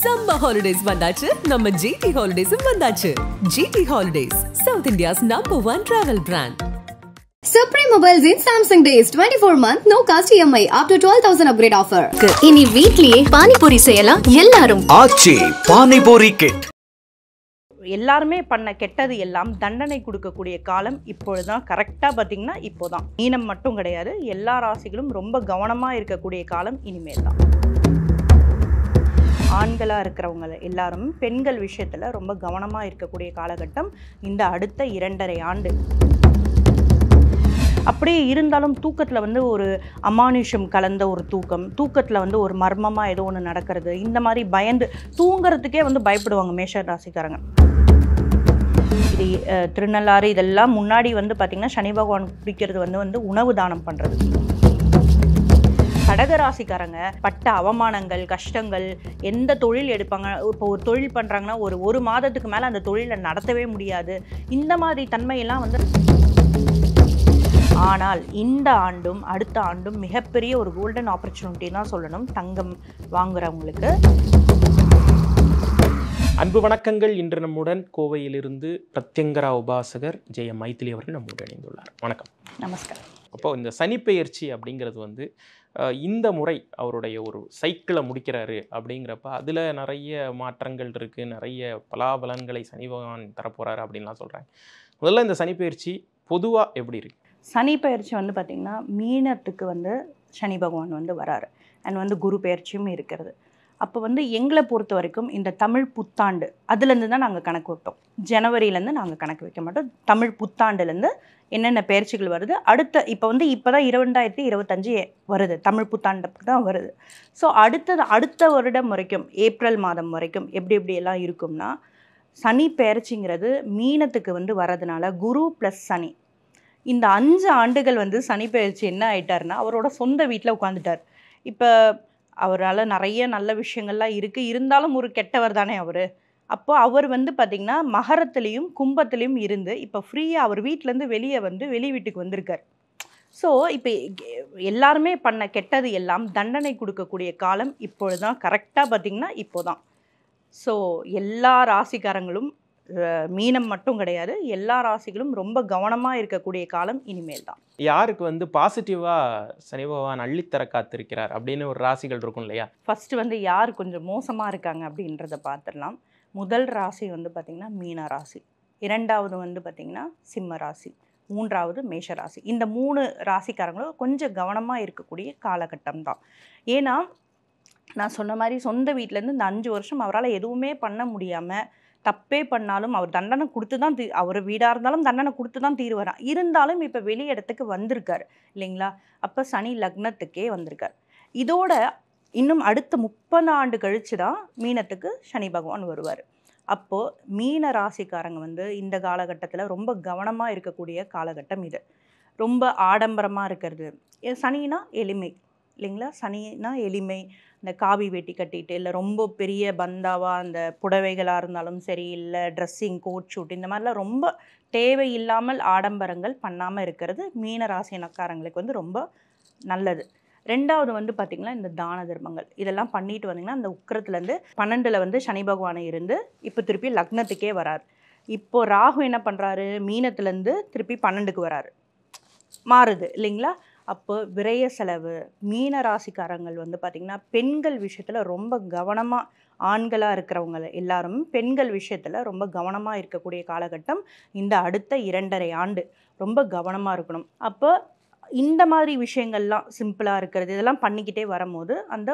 Summer holidays vandachu, நம்ம GT Holidays vandachu. GT Holidays, South India's #1 travel brand. Supreme Mobiles in Samsung Days 24-month no cost EMI up to 12,000 upgrade offer. இனி வீட்லயே பானிபூரி செய்யலாம் எல்லாரும். ஆச்சி panipuri kit. எல்லாருமே பண்ண கெட்டது எல்லாம் தண்டனை கொடுக்கக்கூடிய காலம் இப்பொழுதுதான். கரெக்டாக பார்த்தீங்கன்னா இப்போதான். மீனம் மட்டும் கிடையாது, எல்லா ராசிகளும் ரொம்ப கவனமாக இருக்கக்கூடிய காலம் இனிமேல் தான். ஆண்களாக இருக்கிறவங்க எல்லாரும் பெண்கள் விஷயத்தில் ரொம்ப கவனமாக இருக்கக்கூடிய காலகட்டம் இந்த அடுத்த 2.5 ஆண்டு. அப்படியே இருந்தாலும் தூக்கத்தில் வந்து ஒரு அமானுஷம் கலந்த ஒரு தூக்கத்தில் வந்து ஒரு மர்மமாக ஏதோ ஒன்று நடக்கிறது, இந்த மாதிரி பயந்து தூங்குறதுக்கே வந்து பயப்படுவாங்க மேஷ ராசிக்காரங்க. இது திருநள்ளாறு இதெல்லாம் முன்னாடி வந்து பார்த்திங்கன்னா சனி பகவான் பிடிக்கிறது வந்து உணவு தானம் பண்ணுறது. கடகராசிக்காரங்க பட்ட அவமானங்கள், கஷ்டங்கள், எந்த தொழில் எடுப்பாங்க, இப்போ ஒரு தொழில் பண்ணுறாங்கன்னா ஒரு மாதத்துக்கு மேலே அந்த தொழிலை நடத்தவே முடியாது, இந்த மாதிரி தன்மையெல்லாம் வந்து. ஆனால் இந்த ஆண்டும் அடுத்த ஆண்டும் மிகப்பெரிய ஒரு கோல்டன் ஆப்பர்ச்சுனிட்டி தான் சொல்லணும் தங்கம் வாங்குறவங்களுக்கு. அன்பு வணக்கங்கள். இன்று நம்முடன் கோவையிலிருந்து பிரத்யங்கரா உபாசகர் ஜெய மைத்திலி அவர்கள் நம்முடன் இணைந்துள்ளார். வணக்கம். நமஸ்காரம். அப்போ இந்த சனிப்பெயர்ச்சி அப்படிங்கிறது வந்து இந்த முறை அவருடைய ஒரு சைக்கிளை முடிக்கிறாரு அப்படிங்கிறப்ப அதில் நிறைய மாற்றங்கள் இருக்குது, நிறைய பலாபலன்களை சனி பகவான் தரப்போகிறாரு அப்படின்லாம் சொல்கிறாங்க. முதல்ல இந்த சனிப்பெயர்ச்சி பொதுவாக எப்படி இருக்குது? சனி பயிற்சி வந்து பார்த்திங்கன்னா மீனத்துக்கு வந்து சனி பகவான் வந்து வராரு, அண்ட் வந்து குரு பயிற்சியும் இருக்கிறது. அப்போ வந்து எங்களை பொறுத்த வரைக்கும் இந்த தமிழ் புத்தாண்டு அதுலேருந்து தான் நாங்கள் கணக்கு வைப்போம். ஜனவரியிலேருந்து நாங்கள் கணக்கு வைக்க மாட்டோம். தமிழ் புத்தாண்டுலேருந்து என்னென்ன பயிற்சிகள் வருது, இப்போ தான் 2025 வருது, தமிழ் புத்தாண்டுக்கு தான் வருது. ஸோ அடுத்த வருடம் வரைக்கும் ஏப்ரல் மாதம் வரைக்கும் எப்படியெல்லாம் இருக்கும்னா, சனி பயிற்சிங்கிறது மீனத்துக்கு வந்து வரதுனால குரு ப்ளஸ் சனி இந்த 5 ஆண்டுகள் வந்து சனி பயிற்சி என்ன ஆயிட்டாருன்னா அவரோட சொந்த வீட்டில் உட்காந்துட்டார். இப்போ அவரால் நிறைய நல்ல விஷயங்கள்லாம் இருக்குது, இருந்தாலும் ஒரு கெட்டவர் தானே அவர். அப்போ அவர் வந்து பார்த்திங்கன்னா மகரத்துலேயும் கும்பத்துலேயும் இருந்து இப்போ ஃப்ரீயாக அவர் வீட்டிலேருந்து வெளி வீட்டுக்கு வந்திருக்கார். ஸோ இப்போ எல்லாருமே பண்ண கெட்டது எல்லாம் தண்டனை கொடுக்கக்கூடிய காலம் இப்பொழுதுதான். கரெக்டாக பார்த்திங்கன்னா இப்போதான். ஸோ எல்லா ராசிக்காரங்களும், மீனம் மட்டும் கிடையாது, எல்லா ராசிகளும் ரொம்ப கவனமாக இருக்கக்கூடிய காலம் இனிமேல் தான். யாருக்கு வந்து பாசிட்டிவாக சனி பகவான் அள்ளித்தர காத்திருக்கிறார் அப்படின்னு ஒரு ராசிகள் இருக்கும் இல்லையா? ஃபஸ்ட்டு வந்து யார் கொஞ்சம் மோசமாக இருக்காங்க அப்படின்றத பார்த்துடலாம். முதல் ராசி வந்து பார்த்திங்கன்னா மீன ராசி, இரண்டாவது வந்து பார்த்திங்கன்னா சிம்ம ராசி, மூன்றாவது மேஷ ராசி. இந்த 3 ராசிக்காரங்களும் கொஞ்சம் கவனமாக இருக்கக்கூடிய காலகட்டம் தான். ஏன்னா நான் சொன்ன மாதிரி சொந்த வீட்டிலேருந்து இந்த 5 வருஷம் அவரால் எதுவுமே பண்ண முடியாமல், தப்பே பண்ணாலும் அவர் தண்டனை கொடுத்து தான் அவர் வீடாக இருந்தாலும் தண்டனை கொடுத்து தான் தீர்வாராம். இருந்தாலும் இப்போ வெளி இடத்துக்கு வந்திருக்கார் இல்லைங்களா? அப்போ சனி லக்னத்துக்கே வந்திருக்கார். இதோட இன்னும் அடுத்த 30 ஆண்டு கழித்து தான் மீனத்துக்கு சனி பகவான் வருவார். அப்போது மீன ராசிக்காரங்க வந்து இந்த காலகட்டத்தில் ரொம்ப கவனமாக இருக்கக்கூடிய காலகட்டம் இது. ரொம்ப ஆடம்பரமாக இருக்கிறது. சனினா எளிமை இல்லைங்களா? சனினா எளிமை. இந்த காவி வேட்டி கட்டிட்டு, இல்லை ரொம்ப பெரிய பந்தாவாக அந்த புடவைகளாக இருந்தாலும் சரி, இல்லை ட்ரெஸ்ஸிங், கோட் ஷூட், இந்த மாதிரிலாம் ரொம்ப தேவையில்லாமல் ஆடம்பரங்கள் பண்ணாமல் இருக்கிறது மீன ராசினக்காரங்களுக்கு வந்து ரொம்ப நல்லது. ரெண்டாவது வந்து பார்த்திங்கன்னா இந்த தான தர்மங்கள் இதெல்லாம் பண்ணிட்டு வந்திங்கன்னா அந்த உக்கிரத்துலேருந்து 12ல் வந்து சனி பகவானை இருந்து இப்போ திருப்பி லக்னத்துக்கே வரார். இப்போது ராகு என்ன பண்ணுறாரு, மீனத்துலேருந்து திருப்பி 12க்கு வராரு, மாறுது இல்லைங்களா? அப்போ விரய செலவு. மீன ராசிக்காரங்கள் வந்து பார்த்திங்கன்னா பெண்கள் விஷயத்தில் ரொம்ப கவனமாக, ஆண்களாக இருக்கிறவங்க எல்லாரும் பெண்கள் விஷயத்தில் ரொம்ப கவனமாக இருக்கக்கூடிய காலகட்டம் இந்த அடுத்த 2.5 ஆண்டு. ரொம்ப கவனமாக இருக்கணும். அப்போ இந்த மாதிரி விஷயங்கள்லாம் சிம்பிளாக இருக்கிறது இதெல்லாம் பண்ணிக்கிட்டே வரும்போது அந்த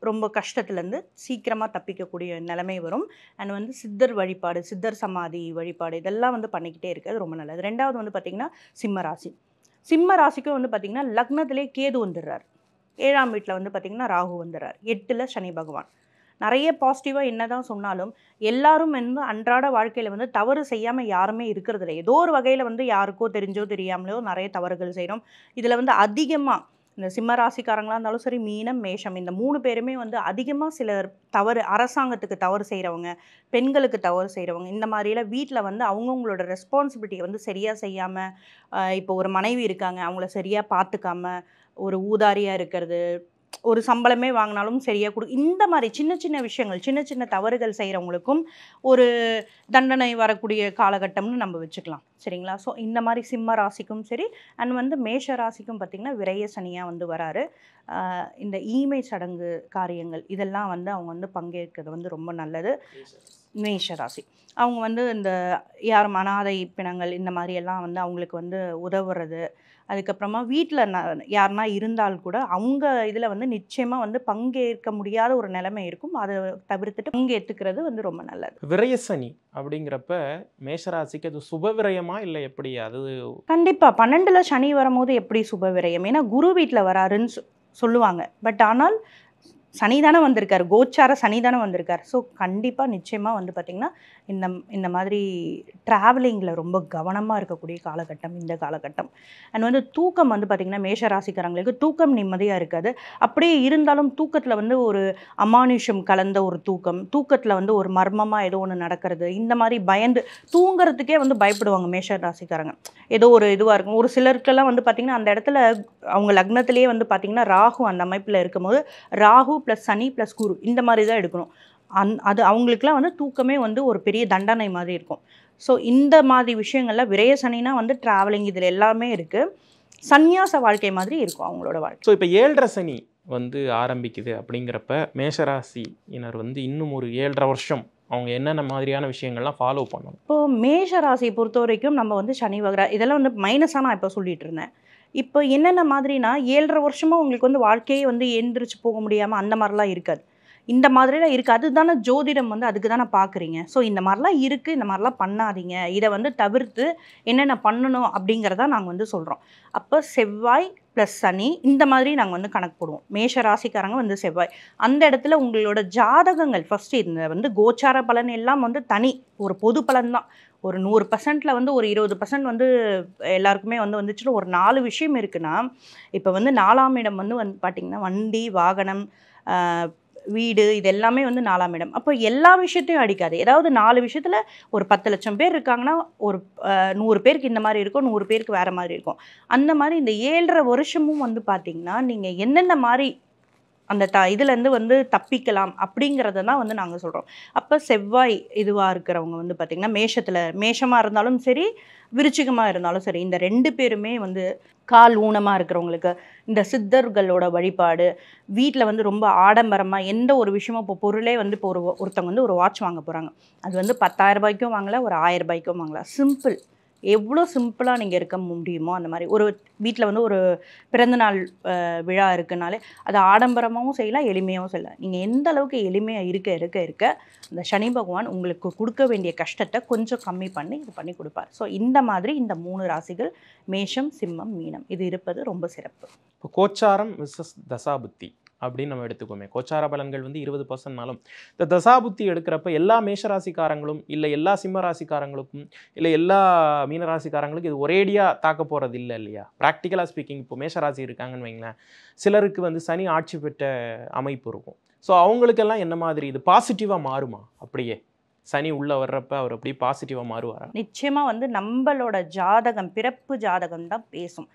ரொம்ப கஷ்டத்துலேருந்து சீக்கிரமாக தப்பிக்கக்கூடிய நிலைமை வரும். அண்ட் வந்து சித்தர் வழிபாடு, சித்தர் சமாதி வழிபாடு இதெல்லாம் வந்து பண்ணிக்கிட்டே இருக்கிறது ரொம்ப நல்லது. ரெண்டாவது வந்து பார்த்திங்கன்னா சிம்ம ராசி. சிம்ம ராசிக்கும் வந்து பார்த்திங்கன்னா லக்னத்திலே கேது வந்துடுறார், 7ஆம் வீட்டில் வந்து பார்த்திங்கன்னா ராகு வந்துடுறார், 8ல் சனி பகவான். நிறைய பாசிட்டிவாக என்ன தான் சொன்னாலும் எல்லாரும் வந்து அன்றாட வாழ்க்கையில் வந்து தவறு செய்யாமல் யாருமே இருக்கிறது இல்லை. ஏதோ ஒரு வகையில் வந்து யாருக்கோ தெரிஞ்சோ தெரியாமலையோ நிறைய தவறுகள் செய்கிறோம். இதில் வந்து அதிகமாக இந்த சிம்ம ராசிக்காரங்களாக இருந்தாலும் சரி, மீனம் மேஷம் இந்த 3 பேருமே வந்து அதிகமாக சிலர் தவறு, அரசாங்கத்துக்கு தவறு செய்கிறவங்க, பெண்களுக்கு தவறு செய்கிறவங்க, இந்த மாதிரிலாம் வீட்டில் வந்து அவங்கவுங்களோட ரெஸ்பான்சிபிலிட்டியை வந்து சரியாக செய்யாமல், இப்போ ஒரு மனைவி இருக்காங்க அவங்கள சரியாக பார்த்துக்காம ஒரு ஊதாரியாக இருக்கிறது, ஒரு சம்பளமே வாங்கினாலும் சரியாக இந்த மாதிரி சின்ன சின்ன விஷயங்கள், சின்ன சின்ன தவறுகள் செய்கிறவங்களுக்கும் ஒரு தண்டனை வரக்கூடிய காலகட்டம்னு நம்ம வச்சுக்கலாம். சரிங்களா? ஸோ இந்த மாதிரி சிம்ம ராசிக்கும் சரி அண்ட் மேஷ ராசிக்கும் பார்த்திங்கன்னா விரைய சனியாக வராரு. இந்த ஈமை சடங்கு காரியங்கள் இதெல்லாம் அவங்க பங்கேற்கிறது ரொம்ப நல்லது. மேஷ ராசி அவங்க இந்த யாரும் அனாதை பிணங்கள் இந்த மாதிரியெல்லாம் அவங்களுக்கு உதவுறது, அதுக்கப்புறமா வீட்டில் யாருன்னா இருந்தால் கூட அவங்க இதில் நிச்சயமாக பங்கேற்க முடியாத ஒரு நிலைமை இருக்கும். அதை தவிர்த்துட்டு பங்கேற்றுக்கிறது ரொம்ப நல்லது. விரயசனி அப்படிங்கிறப்ப மேஷராசிக்கு அது சுப விரயமா இல்லை எப்படி? அது கண்டிப்பாக 12ல் சனி வரும்போது எப்படி சுப விரயம்? ஏன்னா குரு வீட்டில் வராருன்னு சொல்லுவாங்க. பட் ஆனால் சனி தானே வந்திருக்கார், கோச்சார சனி தானே வந்திருக்கார். ஸோ கண்டிப்பாக நிச்சயமாக பார்த்திங்கன்னா இந்த மாதிரி ட்ராவலிங்கில் ரொம்ப கவனமாக இருக்கக்கூடிய காலகட்டம் இந்த காலகட்டம். அண்ட் தூக்கம் பார்த்திங்கன்னா மேஷராசிக்காரங்களுக்கு தூக்கம் நிம்மதியாக இருக்காது. அப்படியே இருந்தாலும் தூக்கத்தில் ஒரு அமானுஷம் கலந்த ஒரு தூக்கத்தில் ஒரு மர்மமாக ஏதோ ஒன்று நடக்கிறது, இந்த மாதிரி பயந்து தூங்குறதுக்கே பயப்படுவாங்க மேஷராசிக்காரங்க. ஏதோ ஒரு இதுவாக இருக்கும். ஒரு சிலருக்கெல்லாம் பார்த்திங்கன்னா அந்த இடத்துல அவங்க லக்னத்திலேயே பார்த்திங்கன்னா ராகு அந்த அமைப்பில் இருக்கும்போது ராகு ப்ளஸ் சனி ப்ளஸ் குரு இந்த மாதிரி தான் எடுக்கணும். அது அவங்களுக்குலாம் தூக்கமே ஒரு பெரிய தண்டனை மாதிரி இருக்கும். ஸோ இந்த மாதிரி விஷயங்கள்லாம் விரய சனினா ட்ராவலிங் இதில் எல்லாமே இருக்குது. சந்நியாச வாழ்க்கை மாதிரி இருக்கும் அவங்களோட வாழ்க்கை. ஸோ இப்போ 7.5 சனி ஆரம்பிக்குது அப்படிங்கிறப்ப மேஷராசியினர் இன்னும் ஒரு 7.5 வருஷம் அவங்க என்னென்ன மாதிரியான விஷயங்கள்லாம் ஃபாலோ பண்ணணும்? இப்போது மேஷ ராசியை பொறுத்த வரைக்கும் நம்ம சனி வகரா இதெல்லாம் மைனஸாக நான் இப்போ சொல்லிட்டு இருந்தேன். இப்போ என்னென்ன மாதிரினா 7.5 வருஷமாக உங்களுக்கு வாழ்க்கையே எழுந்திரிச்சு போக முடியாமல் அந்த மாதிரிலாம் இருக்காது. இந்த மாதிரிலாம் இருக்குது. அதுதானே ஜோதிடம் அதுக்கு தானே பார்க்குறீங்க. ஸோ இந்த மாதிரிலாம் இருக்குது, இந்த மாதிரிலாம் பண்ணாதீங்க, இதை தவிர்த்து என்னென்ன பண்ணணும் அப்படிங்கிறத நாங்கள் சொல்கிறோம். அப்போ செவ்வாய் ப்ளஸ் சனி இந்த மாதிரி நாங்கள் கணக்கு போடுவோம். மேஷ ராசிக்காரங்க செவ்வாய் அந்த இடத்துல உங்களோட ஜாதகங்கள் ஃபஸ்ட்டு இந்த கோச்சார பலன் எல்லாம் தனி ஒரு பொது பலன் தான். ஒரு 100%ல் ஒரு 20% எல்லாருக்குமே வந்துச்சுன்னா ஒரு 4 விஷயம் இருக்குன்னா, இப்போ 4ஆம் இடம் பார்த்திங்கன்னா வண்டி வாகனம் வீடு இது எல்லாமே 4ஆம் இடம். அப்போ எல்லா விஷயத்தையும் அடிக்காது. ஏதாவது 4 விஷயத்தில் ஒரு 10 லட்சம் பேர் இருக்காங்கன்னா ஒரு 100 பேருக்கு இந்த மாதிரி இருக்கும், 100 பேருக்கு வேறு மாதிரி இருக்கும். அந்த மாதிரி இந்த 7.5 வருஷமும் பார்த்திங்கன்னா நீங்கள் என்னென்ன மாதிரி அந்த இதுலேருந்து தப்பிக்கலாம் அப்படிங்கிறத தான் நாங்கள் சொல்கிறோம். அப்போ செவ்வாய் இதுவாக இருக்கிறவங்க பார்த்திங்கன்னா மேஷமாக இருந்தாலும் சரி விருச்சிகமாக இருந்தாலும் சரி இந்த 2 பேருமே கால் ஊனமாக இருக்கிறவங்களுக்கு இந்த சித்தர்களோட வழிபாடு, வீட்டில் ரொம்ப ஆடம்பரமாக எந்த ஒரு விஷயமும் இப்போ பொருளே இப்போ ஒருத்தவங்க ஒரு வாட்ச் வாங்க போகிறாங்க, அது 10,000 ரூபாய்க்கும் வாங்கலாம், ஒரு 1000 ரூபாய்க்கும் வாங்கலாம். சிம்பிள், எவ்வளோ சிம்பிளாக நீங்கள் இருக்க முடியுமோ அந்த மாதிரி. ஒரு வீட்டில் ஒரு பிறந்தநாள் விழா இருக்குனாலே அது ஆடம்பரமாகவும் செய்யலாம், எளிமையாகவும் செய்யலாம். நீங்கள் எந்த அளவுக்கு எளிமையாக இருக்க அந்த சனி பகவான் உங்களுக்கு கொடுக்க வேண்டிய கஷ்டத்தை கொஞ்சம் கம்மி பண்ணி இது பண்ணி கொடுப்பார். ஸோ இந்த மாதிரி இந்த 3 ராசிகள் மேஷம் சிம்மம் மீனம் இது இருப்பது ரொம்ப சிறப்பு. இப்போ கோச்சாரம் விசஸ் தசாபுத்தி அப்படின்னு நம்ம எடுத்துக்கோமே. கோச்சார பலன்கள் 20%னாலும் இந்த தசாபுத்தி எடுக்கிறப்ப எல்லா மேஷராசிக்காரங்களும் இல்லை எல்லா சிம்ம ராசிக்காரங்களுக்கும் இல்லை எல்லா மீனராசிக்காரங்களுக்கும் இது ஒரேடியாக தாக்க போகிறது இல்லை இல்லையா? ப்ராக்டிக்கலாக ஸ்பீக்கிங் இப்போ மேஷராசி இருக்காங்கன்னு வைங்களேன், சிலருக்கு சனி ஆட்சி பெற்ற அமைப்பு இருக்கும். ஸோ அவங்களுக்கெல்லாம் என்ன மாதிரி இது பாசிட்டிவாக மாறுமா? அப்படியே சனி உள்ளே வர்றப்ப அவர் அப்படி பாசிட்டிவாக மாறுவாரா? நிச்சயமாக நம்மளோட ஜாதகம் பிறப்பு ஜாதகம் தான் பேசும்.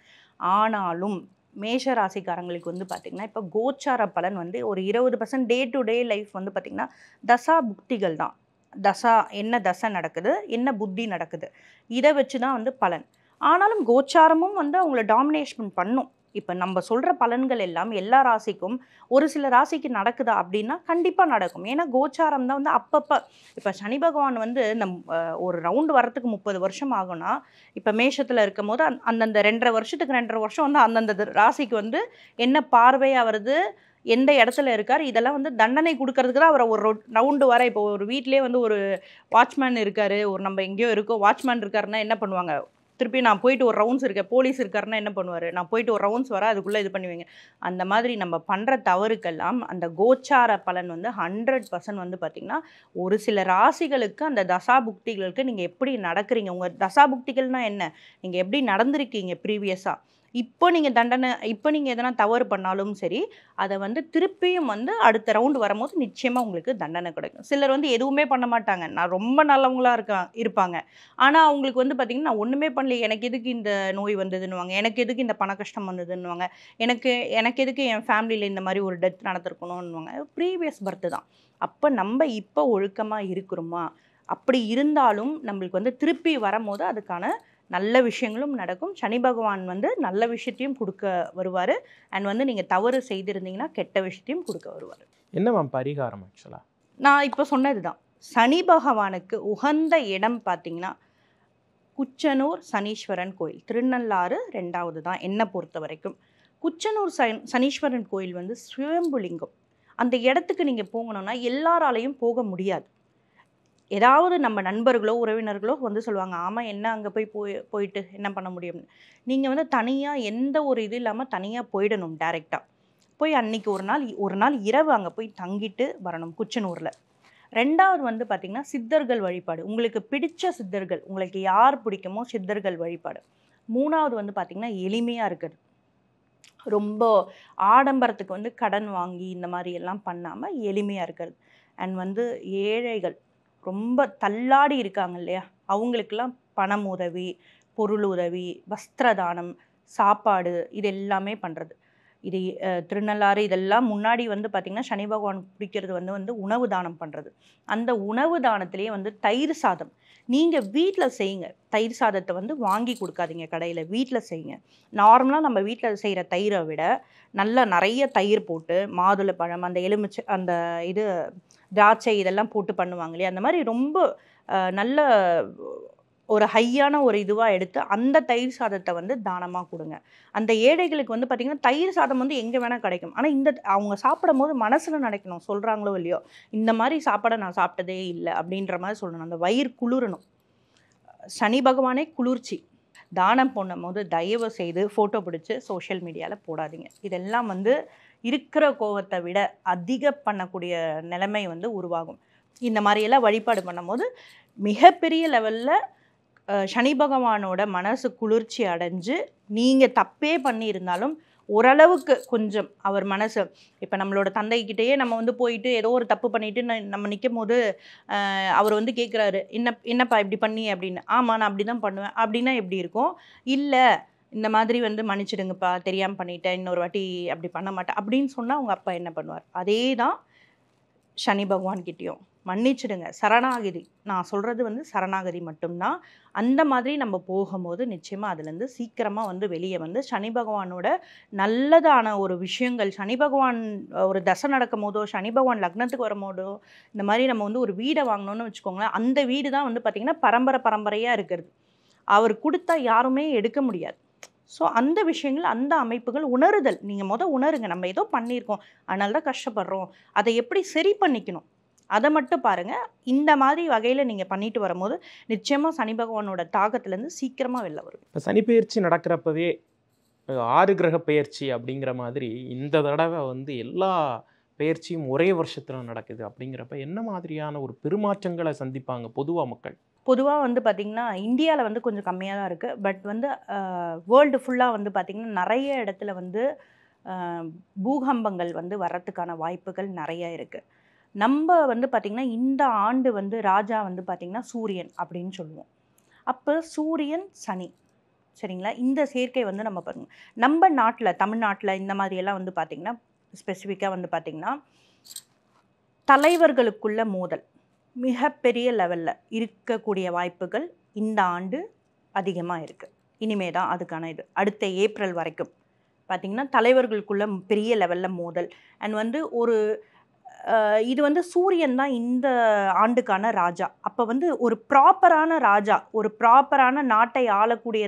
ஆனாலும் மேஷ ராசிக்காரங்களுக்கு பார்த்திங்கன்னா இப்போ கோச்சார பலன் ஒரு 20% டே டு டே லைஃப் பார்த்திங்கன்னா தசா புக்திகள் தான். என்ன தசை நடக்குது, என்ன புத்தி நடக்குது, இதை வச்சு தான் பலன். ஆனாலும் கோச்சாரமும் அவங்கள டாமினேஷன் பண்ணும். இப்போ நம்ம சொல்கிற பலன்கள் எல்லாம் எல்லா ராசிக்கும் ஒரு சில ராசிக்கு நடக்குதா அப்படின்னா கண்டிப்பாக நடக்கும். ஏன்னா கோச்சாரம் தான் அப்பப்போ இப்போ சனி பகவான் ஒரு ரவுண்டு வரத்துக்கு 30 வருஷம் ஆகும்னா, இப்போ மேஷத்தில் இருக்கும் போது அந்தந்த 2.5 வருஷத்துக்கு 2.5 வருஷம் அந்தந்த ராசிக்கு என்ன பார்வையாக வருது, எந்த இடத்துல இருக்கார், இதெல்லாம் தண்டனை கொடுக்கறதுக்கு தான் அவரை ஒரு ரவுண்டு வர. இப்போ ஒரு வீட்டிலே ஒரு வாட்ச்மேன் இருக்கார், ஒரு நம்ம எங்கேயோ இருக்கோ வாட்ச்மேன் இருக்காருன்னா என்ன பண்ணுவாங்க, திருப்பி நான் போயிட்டு ஒரு ரவுண்ட்ஸ் இருக்கேன், போலீஸ் இருக்காருன்னா என்ன பண்ணுவார், நான் போயிட்டு ஒரு ரவுண்ட்ஸ் வர அதுக்குள்ளே இது பண்ணுவீங்க. அந்த மாதிரி நம்ம பண்ணுற தவறுக்கெல்லாம் அந்த கோச்சார பலன் 100% பார்த்திங்கன்னா ஒரு சில ராசிகளுக்கு அந்த தசாபுக்திகளுக்கு நீங்கள் எப்படி நடக்கிறீங்க, உங்கள் தசாபுக்திகள்னால் என்ன, நீங்கள் எப்படி நடந்திருக்கீங்க ப்ரீவியஸாக, இப்போ நீங்கள் எதனா தவறு பண்ணாலும் சரி, அதை வந்து திருப்பியும் வந்து அடுத்த ரவுண்டு வரும்போது நிச்சயமாக உங்களுக்கு தண்டனை கிடைக்கும். சிலர் வந்து எதுவுமே பண்ண மாட்டாங்க, நான் ரொம்ப நல்லவங்களா இருப்பாங்க. ஆனால் அவங்களுக்கு வந்து பார்த்திங்கன்னா, நான் ஒன்றுமே பண்ணல, எனக்கு எதுக்கு இந்த நோய் வந்ததுன்னுவாங்க, எனக்கு எதுக்கு இந்த பண கஷ்டம் வந்ததுன்னுவாங்க, எனக்கு எதுக்கு என் ஃபேமிலியில் இந்த மாதிரி ஒரு டெத் நடந்திருக்கணும்னுவாங்க. ப்ரீவியஸ் பர்த்து தான். அப்போ நம்ம இப்போ ஒழுக்கமாக இருக்கிறோமா? அப்படி இருந்தாலும் நம்மளுக்கு வந்து திருப்பி வரும்போது அதுக்கான நல்ல விஷயங்களும் நடக்கும். சனி பகவான் வந்து நல்ல விஷயத்தையும் கொடுக்க வருவார். அண்ட் வந்து நீங்கள் தவறு செய்திருந்தீங்கன்னா கெட்ட விஷயத்தையும் கொடுக்க வருவார். என்ன மேம் பரிகாரம் ஆக்சுவலாக? நான் இப்போ சொன்னது தான். சனி பகவானுக்கு உகந்த இடம் பார்த்தீங்கன்னா குச்சனூர் சனீஸ்வரன் கோயில், திருநள்ளாறு 2வது தான் என்னை பொறுத்த வரைக்கும். குச்சனூர் சனீஸ்வரன் கோயில் வந்து சுயம்புலிங்கம். அந்த இடத்துக்கு நீங்கள் போகணுன்னா எல்லாராலையும் போக முடியாது. ஏதாவது நம்ம நண்பர்களோ உறவினர்களோ வந்து சொல்லுவாங்க, ஆமாம் என்ன அங்கே போயிட்டு என்ன பண்ண முடியும்னு. நீங்கள் வந்து தனியாக எந்த ஒரு இது இல்லாமல் தனியாக போயிடணும். டைரெக்டாக போய் அன்றைக்கி ஒரு நாள் இரவு அங்கே போய் தங்கிட்டு வரணும் குச்சனூரில். 2வது வந்து பார்த்திங்கன்னா சித்தர்கள் வழிபாடு. உங்களுக்கு பிடிச்ச சித்தர்கள், உங்களுக்கு யார் பிடிக்குமோ சித்தர்கள் வழிபாடு. 3வது வந்து பார்த்திங்கன்னா எளிமையாக இருக்குது. ரொம்ப ஆடம்பரத்துக்கு வந்து கடன் வாங்கி இந்த மாதிரி எல்லாம் பண்ணாமல் எளிமையாக இருக்கிறது. அண்ட் வந்து ஏழைகள் ரொம்ப தள்ளாடி இருக்காங்க இல்லையா, அவங்களுக்கெல்லாம் பணம் உதவி, பொருள் உதவி, வஸ்திரதானம், சாப்பாடு, இது எல்லாமே பண்ணுறது. இது திருநள்ளாறு இதெல்லாம் முன்னாடி வந்து பார்த்திங்கன்னா சனி பகவான் பிடிக்கிறது வந்து உணவு தானம் பண்ணுறது. அந்த உணவு தானத்திலேயே வந்து தயிர் சாதம் நீங்கள் வீட்டில் செய்யுங்க. தயிர் சாதத்தை வந்து வாங்கி கொடுக்காதீங்க கடையில், வீட்டில் செய்யுங்க. நார்மலாக நம்ம வீட்டில் செய்கிற தயிரை விட நல்லா நிறைய தயிர் போட்டு மாதுளை பழம், அந்த எலுமிச்சை, அந்த இது திராட்சை இதெல்லாம் போட்டு பண்ணுவாங்க இல்லையா, அந்த மாதிரி ரொம்ப நல்ல ஒரு ஹையான ஒரு இதுவாக எடுத்து அந்த தயிர் சாதத்தை வந்து தானமாக கொடுங்க. அந்த ஏழைகளுக்கு வந்து பார்த்திங்கன்னா தயிர் சாதம் வந்து எங்கே வேணால் கிடைக்கும். ஆனால் அவங்க சாப்பிடும் போது மனசில் நினைக்கணும், சொல்கிறாங்களோ இல்லையோ, இந்த மாதிரி சாப்பாடை நான் சாப்பிட்டதே இல்லை அப்படின்ற மாதிரி சொல்லணும். அந்த வயிறு குளிரணும். சனி பகவானே குளிர்ச்சி. தானம் பண்ணும் போது தயவு செய்து ஃபோட்டோ பிடிச்சி சோஷியல் மீடியாவில் போடாதீங்க. இதெல்லாம் வந்து இருக்கிற கோவத்தை விட அதிக பண்ணக்கூடிய நிலைமை வந்து உருவாகும். இந்த மாதிரியெல்லாம் வழிபாடு பண்ணும்போது மிகப்பெரிய லெவலில் சனி பகவானோட மனசு குளிர்ச்சி அடைஞ்சு நீங்கள் தப்பே பண்ணியிருந்தாலும் ஓரளவுக்கு கொஞ்சம் அவர் மனசு, இப்போ நம்மளோட தந்தைக்கிட்டேயே நம்ம வந்து போயிட்டு ஏதோ ஒரு தப்பு பண்ணிவிட்டு நம்ம நிற்கும் போது அவர் வந்து கேட்குறாரு, என்னப்பா இப்படி பண்ணி அப்படின்னு. ஆமாம் நான் அப்படி தான் பண்ணுவேன் அப்படின்னா எப்படி இருக்கும்? இல்லை இந்த மாதிரி வந்து மன்னிச்சிடுங்கப்பா, தெரியாமல் பண்ணிட்டேன், இன்னொரு வாட்டி அப்படி பண்ண மாட்டேன் அப்படின்னு சொன்னால் அவங்க அப்பா என்ன பண்ணுவார்? அதே தான் சனி பகவான்கிட்டையும், மன்னிச்சிடுங்க, சரணாகதி. நான் சொல்கிறது வந்து சரணாகதி மட்டும்தான். அந்த மாதிரி நம்ம போகும்போது நிச்சயமாக அதுலேருந்து சீக்கிரமாக வந்து வெளியே வந்து சனி பகவானோட நல்லதான ஒரு விஷயங்கள், சனி பகவான் ஒரு தசை நடக்கும் போதோ, சனி பகவான் லக்னத்துக்கு வரும்போதோ, இந்த மாதிரி நம்ம வந்து ஒரு வீடை வாங்கினோன்னு வச்சுக்கோங்களேன், அந்த வீடு தான் வந்து பார்த்திங்கன்னா பரம்பரையாக இருக்கிறது. அவர் கொடுத்தா யாருமே எடுக்க முடியாது. ஸோ அந்த விஷயங்கள், அந்த அமைப்புகள் உணருதல். நீங்கள் உணருங்க, நம்ம ஏதோ பண்ணியிருக்கோம், அதனால தான் கஷ்டப்படுறோம், அதை எப்படி சரி பண்ணிக்கணும் அதை மட்டும் பாருங்கள். இந்த மாதிரி வகையில் நீங்கள் பண்ணிட்டு வரும்போது நிச்சயமாக சனி பகவானோட தாக்கத்துலேருந்து சீக்கிரமாக வெளில வரும். இப்போ சனி பெயர்ச்சி நடக்கிறப்பவே 6 கிரக பெயர்ச்சி அப்படிங்கிற மாதிரி இந்த தடவை வந்து எல்லா பெயர்ச்சியும் ஒரே வருஷத்தில் நடக்குது. அப்படிங்கிறப்ப என்ன மாதிரியான ஒரு பெருமாற்றங்களை சந்திப்பாங்க பொதுவாக மக்கள்? பொதுவாக வந்து பார்த்திங்கன்னா இந்தியாவில் வந்து கொஞ்சம் கம்மியாக தான் இருக்குது. பட் வந்து வேர்ல்டு ஃபுல்லாக வந்து பார்த்திங்கன்னா நிறைய இடத்துல வந்து பூகம்பங்கள் வந்து வர்றதுக்கான வாய்ப்புகள் நிறைய இருக்குது. நம்ம வந்து பார்த்திங்கன்னா இந்த ஆண்டு வந்து ராஜா வந்து பார்த்திங்கன்னா சூரியன் அப்படின்னு சொல்லுவோம். அப்போ சூரியன் சனி, சரிங்களா, இந்த சேர்க்கை வந்து நம்ம பாருங்க நம்ம நாட்டில், தமிழ்நாட்டில் இந்த மாதிரியெல்லாம் வந்து பார்த்திங்கன்னா ஸ்பெசிஃபிக்காக வந்து பார்த்திங்கன்னா தலைவர்களுக்குள்ள மோதல் மிகப்பெரிய லெவலில் இருக்கக்கூடிய வாய்ப்புகள் இந்த ஆண்டு அதிகமாக இருக்குது. இனிமே தான் அதுக்கான இது அடுத்த ஏப்ரல் வரைக்கும் பார்த்திங்கன்னா தலைவர்களுக்குள்ள பெரிய லெவலில் மோதல். அண்ட் வந்து ஒரு இது வந்து சூரியன் தான் இந்த ஆண்டுக்கான ராஜா. அப்போ வந்து ஒரு ப்ராப்பரான ராஜா, ஒரு ப்ராப்பரான நாட்டை ஆளக்கூடிய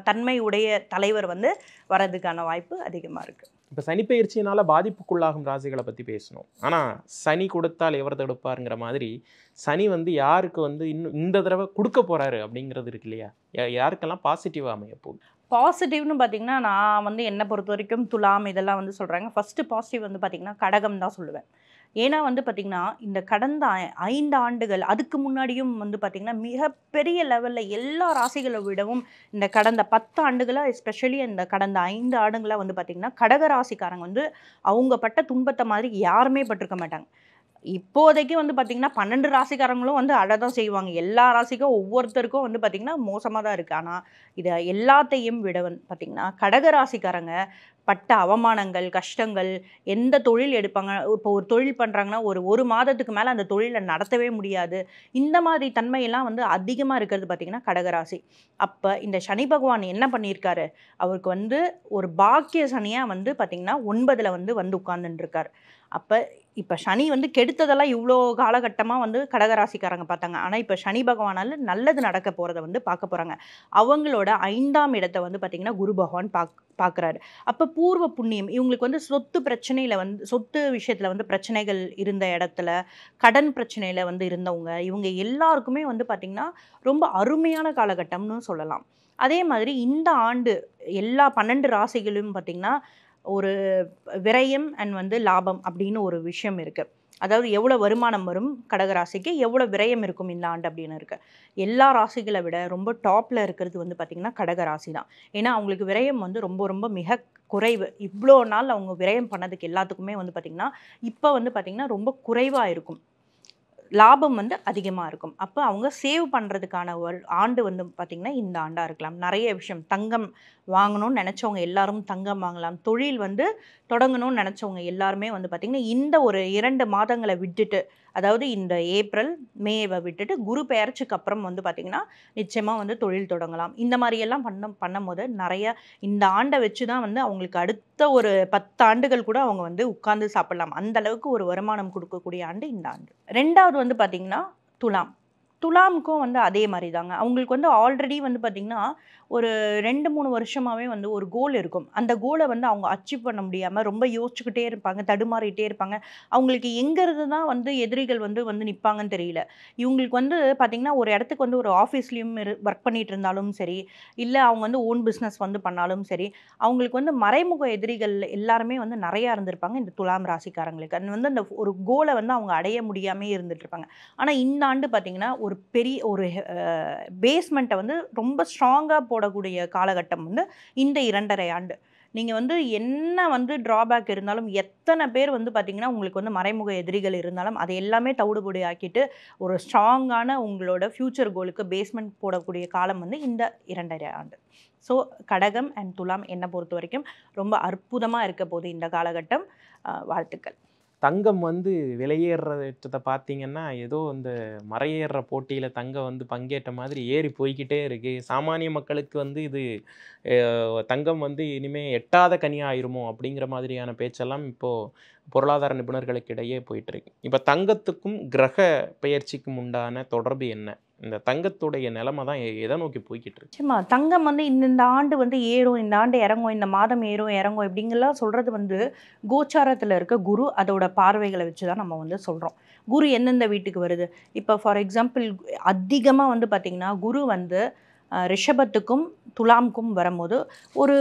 தன்மை உடைய தலைவர் வந்து வர்றதுக்கான வாய்ப்பு அதிகமாக இருக்குது. இப்போ சனி பெயர்ச்சியினால் பாதிப்புக்குள்ளாகும் ராசிகளை பற்றி பேசணும். ஆனால் சனி கொடுத்தால் எவர் தடுப்பாருங்கிற மாதிரி சனி வந்து யாருக்கு வந்து இன்னும் இந்த தடவை கொடுக்க போகிறாரு அப்படிங்கிறது இருக்கு இல்லையா, யாருக்கெல்லாம் பாசிட்டிவாக அமைய போகுது? பாசிட்டிவ்னு பார்த்திங்கன்னா நான் வந்து என்னை பொறுத்த வரைக்கும் துலாம் இதெல்லாம் வந்து சொல்கிறாங்க. ஃபஸ்ட்டு பாசிட்டிவ் வந்து பார்த்திங்கன்னா கடகம் தான் சொல்லுவேன். ஏன்னா வந்து பார்த்திங்கன்னா இந்த கடந்த 5 ஆண்டுகள் அதுக்கு முன்னாடியும் வந்து பார்த்திங்கன்னா மிகப்பெரிய லெவலில் எல்லா ராசிகளை விடவும் இந்த கடந்த 10 ஆண்டுகளாக எஸ்பெஷலி இந்த கடந்த 5 ஆண்டுகளாக வந்து பார்த்திங்கன்னா கடக ராசிக்காரங்க வந்து அவங்க பட்ட துன்பத்தை மாதிரி யாருமே பட்டிருக்க மாட்டாங்க. இப்போதைக்கு வந்து பார்த்திங்கன்னா 12 ராசிக்காரங்களும் வந்து அழதான் செய்வாங்க. எல்லா ராசிக்கும் ஒவ்வொருத்தருக்கும் வந்து பார்த்திங்கன்னா மோசமாக தான் இருக்குது. ஆனால் இதை எல்லாத்தையும் விட வந்து பார்த்திங்கன்னா கடக ராசிக்காரங்க பட்ட அவமானங்கள், கஷ்டங்கள், எந்த தொழில் எடுப்பாங்க, இப்போ ஒரு தொழில் பண்ணுறாங்கன்னா ஒரு மாதத்துக்கு மேலே அந்த தொழிலை நடத்தவே முடியாது. இந்த மாதிரி தன்மையெல்லாம் வந்து அதிகமாக இருக்கிறது பார்த்திங்கன்னா கடகராசி. அப்போ இந்த சனி பகவான் என்ன பண்ணியிருக்காரு, அவருக்கு வந்து ஒரு பாக்கிய சனியாக வந்து பார்த்திங்கன்னா 9ல் வந்து உட்கார்ந்துட்டுருக்கார். அப்போ இப்போ சனி வந்து கெடுத்ததெல்லாம் இவ்வளோ காலகட்டமாக வந்து கடகராசிக்காரங்க பார்த்தாங்க. ஆனால் இப்போ சனி பகவானால் நல்லது நடக்க போகிறத வந்து பார்க்க போகிறாங்க. அவங்களோட 5ஆம் இடத்தை வந்து பார்த்திங்கன்னா குரு பகவான் பார்க்குறாரு. அப்போ பூர்வ புண்ணியம் இவங்களுக்கு வந்து சொத்து பிரச்சனையில் வந்து சொத்து விஷயத்தில் வந்து பிரச்சனைகள் இருந்த இடத்துல, கடன் பிரச்சனையில் வந்து இருந்தவங்க இவங்க எல்லாருக்குமே வந்து பார்த்திங்கன்னா ரொம்ப அருமையான காலகட்டம்னு சொல்லலாம். அதே மாதிரி இந்த ஆண்டு எல்லா 12 ராசிகளும் பார்த்திங்கன்னா ஒரு விரயம் அண்ட் வந்து லாபம் அப்படின்னு ஒரு விஷயம் இருக்குது. அதாவது எவ்வளோ வருமானம் வரும் கடகராசிக்கு, எவ்வளோ விரயம் இருக்கும் இந்த ஆண்டு அப்படின்னு இருக்குது. எல்லா ராசிகளை விட ரொம்ப டாப்பில் இருக்கிறது வந்து பார்த்திங்கன்னா கடகராசி தான். ஏன்னா அவங்களுக்கு விரயம் வந்து ரொம்ப ரொம்ப மிக குறைவு. இவ்வளோ நாள் அவங்க விரயம் பண்ணதுக்கு எல்லாத்துக்குமே வந்து பார்த்திங்கன்னா இப்போ வந்து பார்த்திங்கன்னா ரொம்ப குறைவாக இருக்கும், லாபம் வந்து அதிகமாக இருக்கும். அப்போ அவங்க சேவ் பண்ணுறதுக்கான ஒரு ஆண்டு வந்து பார்த்திங்கன்னா இந்த ஆண்டாக இருக்கலாம். நிறைய விஷயம் தங்கம் வாங்கணும்னு நினச்சவங்க எல்லாரும் தங்கம் வாங்கலாம். தொழில் வந்து தொடங்கணும்னு நினச்சவங்க எல்லாருமே வந்து பார்த்திங்கன்னா இந்த ஒரு 2 மாதங்களை விட்டுட்டு, அதாவது இந்த ஏப்ரல் மேவை விட்டுட்டு குரு பெயர்ச்சிக்கு அப்புறம் வந்து பார்த்திங்கன்னா நிச்சயமாக வந்து தொழில் தொடங்கலாம். இந்த மாதிரியெல்லாம் பண்ணும்போது நிறைய இந்த ஆண்டை வச்சு தான் வந்து அவங்களுக்கு அடுத்த ஒரு 10 ஆண்டுகள் கூட அவங்க வந்து உட்கார்ந்து சாப்பிடலாம். அந்த அளவுக்கு ஒரு வருமானம் கொடுக்கக்கூடிய ஆண்டு இந்த ஆண்டு. 2வது வந்து பார்த்திங்கன்னா துலாமுக்கும் வந்து அதே மாதிரி தாங்க. அவங்களுக்கு வந்து ஆல்ரெடி வந்து பார்த்திங்கன்னா ஒரு 2-3 வருஷமாகவே வந்து ஒரு கோல் இருக்கும். அந்த கோலை வந்து அவங்க அச்சீவ் பண்ண முடியாமல் ரொம்ப யோசிச்சுக்கிட்டே இருப்பாங்க, தடுமாறிட்டே இருப்பாங்க. அவங்களுக்கு எங்கேருந்து தான் வந்து எதிரிகள் வந்து நிற்பாங்கன்னு தெரியல. இவங்களுக்கு வந்து பார்த்திங்கன்னா ஒரு இடத்துக்கு வந்து ஒரு ஆஃபீஸ்லேயும் ஒர்க் பண்ணிகிட்டு இருந்தாலும் சரி, இல்லை அவங்க வந்து ஓன் பிஸ்னஸ் வந்து பண்ணாலும் சரி, அவங்களுக்கு வந்து மறைமுக எதிரிகள் எல்லாருமே வந்து நிறையா இருந்திருப்பாங்க இந்த துலாம் ராசிக்காரங்களுக்கு. அது வந்து அந்த ஒரு கோலை வந்து அவங்க அடைய முடியாமே இருந்துகிட்ருப்பாங்க. ஆனால் இந்த ஆண்டு பார்த்திங்கன்னா ஒரு பெரிய ஒரு பேஸ்மெண்ட்டை வந்து ரொம்ப ஸ்ட்ராங்காக போடக்கூடிய காலகட்டம் வந்து இந்த 2.5 ஆண்டு. நீங்கள் வந்து என்ன வந்து ட்ராபேக் இருந்தாலும், எத்தனை பேர் வந்து பார்த்திங்கன்னா உங்களுக்கு வந்து மறைமுக எதிரிகள் இருந்தாலும் அதை எல்லாமே தவிடுபொடி ஆக்கிட்டு ஒரு ஸ்ட்ராங்கான உங்களோட ஃப்யூச்சர் கோலுக்கு பேஸ்மெண்ட் போடக்கூடிய காலம் வந்து இந்த 2.5 ஆண்டு. ஸோ கடகம் அண்ட் துலாம் என்னை பொறுத்த வரைக்கும் ரொம்ப அற்புதமாக இருக்க போது இந்த காலகட்டம். வாழ்த்துக்கள். தங்கம் வந்து விலையேறதை பார்த்தீங்கன்னா ஏதோ இந்த மறையேற போட்டியில் தங்கம் வந்து பங்கேற்ற மாதிரி ஏறி போய்கிட்டே இருக்குது. சாமானிய மக்களுக்கு வந்து இது தங்கம் வந்து இனிமேல் எட்டாத கனியாக ஆயிருமோ அப்படிங்கிற மாதிரியான பேச்செல்லாம் இப்போது பொருளாதார நிபுணர்களுக்கு இடையே போயிட்டுருக்கு. இப்போ தங்கத்துக்கும் கிரக பெயர்ச்சிக்கும் உண்டான தொடர்பு என்ன? இந்த தங்கத்துடைய நிலைமை தான் எதை நோக்கி போய்கிட்டு இருக்கு? நிச்சயமா தங்கம் வந்து இந்த ஆண்டு வந்து ஏறும், இந்த ஆண்டு இறங்கும், இந்த மாதம் ஏறும் இறங்கும் இப்படிங்கெல்லாம் சொல்கிறது வந்து கோச்சாரத்தில் இருக்க குரு அதோட பார்வைகளை வச்சு தான் நம்ம வந்து சொல்கிறோம். குரு எந்தெந்த வீட்டுக்கு வருது. இப்போ ஃபார் எக்ஸாம்பிள் அதிகமாக வந்து பார்த்திங்கன்னா குரு வந்து ரிஷபத்துக்கும் துலாமுக்கும் வரும்போது ஒரு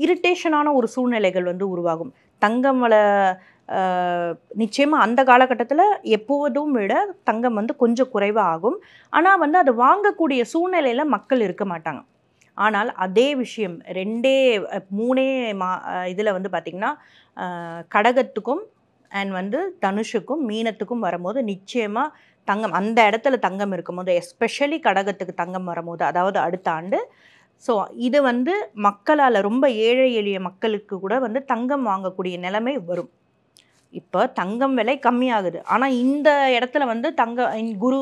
இரிட்டேஷனான ஒரு சூழ்நிலைகள் வந்து உருவாகும். தங்கம் நிச்சயமாக அந்த காலகட்டத்தில் எப்போதும் விட தங்கம் வந்து கொஞ்சம் குறைவாக ஆகும். ஆனால் வந்து அது வாங்கக்கூடிய சூழ்நிலையில் மக்கள் இருக்க மாட்டாங்க. ஆனால் அதே விஷயம் 2-3 இதில் வந்து பார்த்திங்கன்னா கடகத்துக்கும் அண்ட் வந்து தனுஷுக்கும் மீனத்துக்கும் வரும்போது நிச்சயமாக தங்கம் அந்த இடத்துல தங்கம் இருக்கும்போது, எஸ்பெஷலி கடகத்துக்கு தங்கம் வரும்போது, அதாவது அடுத்த ஆண்டு. ஸோ இது வந்து மக்களால் ரொம்ப ஏழை எளிய மக்களுக்கு கூட வந்து தங்கம் வாங்கக்கூடிய நிலைமை வரும். இப்போ தங்கம் விலை கம்மியாகுது, ஆனால் இந்த இடத்துல வந்து குரு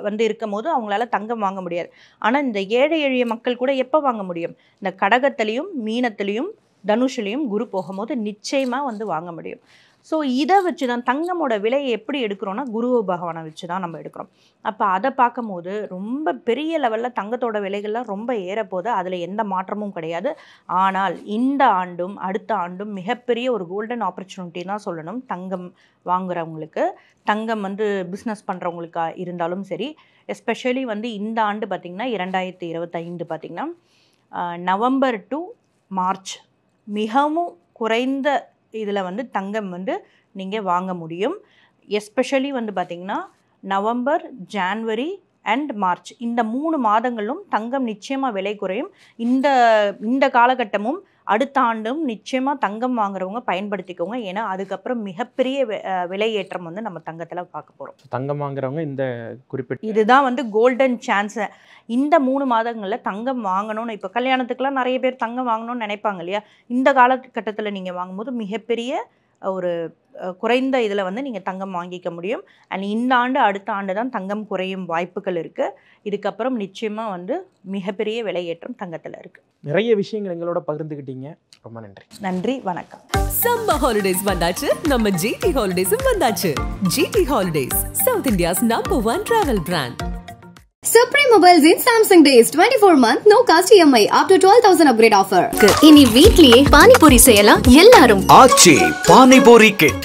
வந்து இருக்கும் போது அவங்களால தங்கம் வாங்க முடியாது. ஆனால் இந்த ஏழை எளிய மக்கள் கூட எப்போ வாங்க முடியும்? இந்த கடகத்திலையும் மீனத்திலையும் தனுஷுலையும் குரு போகும்போது நிச்சயமாக வந்து வாங்க முடியும். ஸோ இதை வச்சு தான் தங்கமோட விலையை எப்படி எடுக்கிறோன்னா குரு பகவானை வச்சு தான் நம்ம எடுக்கிறோம். அப்போ அதை பார்க்கும்போது ரொம்ப பெரிய லெவலில் தங்கத்தோட விலைகள்லாம் ரொம்ப ஏறப்போகுது, அதில் எந்த மாற்றமும் கிடையாது. ஆனால் இந்த ஆண்டும் அடுத்த ஆண்டும் மிகப்பெரிய ஒரு கோல்டன் ஆப்பர்ச்சுனிட்டி தான் சொல்லணும். தங்கம் வாங்குறவங்களுக்கு, தங்கம் வந்து பிஸ்னஸ் பண்ணுறவங்களுக்கா இருந்தாலும் சரி, எஸ்பெஷலி வந்து இந்த ஆண்டு பார்த்திங்கன்னா 2025 பார்த்திங்கன்னா நவம்பர் டு மார்ச் மிகவும் குறைந்த இதில் வந்து தங்கம் வந்து நீங்கள் வாங்க முடியும். எஸ்பெஷலி வந்து பார்த்திங்கன்னா நவம்பர், ஜான்வரி அண்ட் மார்ச் இந்த 3 மாதங்களும் தங்கம் நிச்சயமாக விலை குறையும். இந்த காலகட்டமும் அடுத்த ஆண்டும் நிச்சயமாக தங்கம் வாங்குறவங்க பயன்படுத்திக்கோங்க. ஏன்னா அதுக்கப்புறம் மிகப்பெரிய விலை ஏற்றம் வந்து நம்ம தங்கத்தில் பார்க்க போகிறோம். தங்கம் வாங்குறவங்க இந்த குறிப்பிட்ட இதுதான் வந்து கோல்டன் சான்ஸ். இந்த 3 மாதங்களில் தங்கம் வாங்கணும்னு, இப்போ கல்யாணத்துக்குலாம் நிறைய பேர் தங்கம் வாங்கணும்னு நினைப்பாங்க இல்லையா, இந்த காலகட்டத்தில் நீங்கள் வாங்கும்போது மிகப்பெரிய ஒரு குறைந்த இதில் வந்து நீங்கள் தங்கம் வாங்கிக்க முடியும். அண்ட் இந்த ஆண்டு அடுத்த ஆண்டு தான் தங்கம் குறையும் வாய்ப்புகள் இருக்குது. இதுக்கப்புறம் நிச்சயமாக வந்து மிகப்பெரிய விலையேற்றம் தங்கத்தில் இருக்குது. நிறைய விஷயங்கள் எங்களோட பகிர்ந்துக்கிட்டீங்க. ரொம்ப நன்றி. நன்றி, வணக்கம். சம்மர் ஹாலிடேஸ் வந்தாச்சு, நம்ம ஜிடி ஹாலிடேஸும் வந்தாச்சு. GT holidays, south India's number 1 travel brand. Supreme Mobiles in Samsung Days 24-month no cost EMI up to 12,000 upgrade offer. இனி வீட்லயே பானிபூரி செய்யலாம் எல்லாரும். ஆச்சி பானிபூரி கிட்.